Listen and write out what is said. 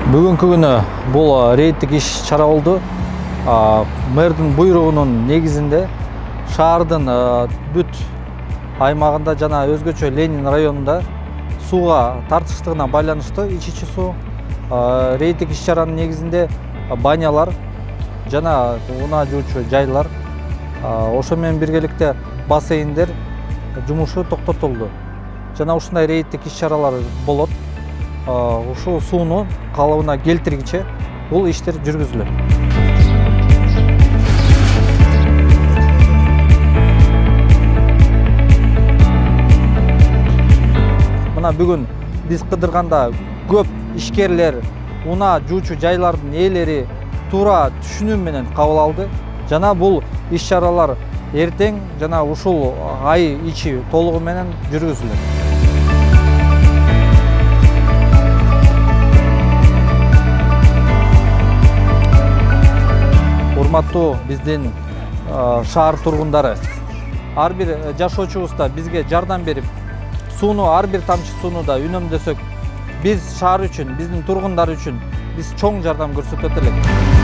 Бүгүнкү күнү бул рейдтик иш чара болду. Мэрдин буйругунун негизинде шаардын бүт аймагында жана өзгөчө Ленин районунда сууга тартыштыгына байланыштуу ичичи суу рейдтик иш чаранын негизинде банялар жана унаа жуучу жайлар ошо менен биргеликте бассейндер жумушу токтотулду. Жана ушундай рейдтик иш чаралар болот. Ушул сууну калыбына келтиргиче бул иштер жүргүзүлөт. Мына бүгүн биз кыдырганда көп ишкерлер, унаа жуучу жайлардын ээлери туура түшүнүү менен кабыл алды. Жана бул иш чаралар эртең жана ушул ай ичи толугу менен жүргүзүлөт. Урматтуу биздин шаар тургундары, ар бир жашоочубуз да бизге жардам берип, сууну ар бир тамчы сууну да үнөмдөсөк, биз шаар үчүн, биздин тургундар үчүн биз чоң жардам көрсөтөт элек.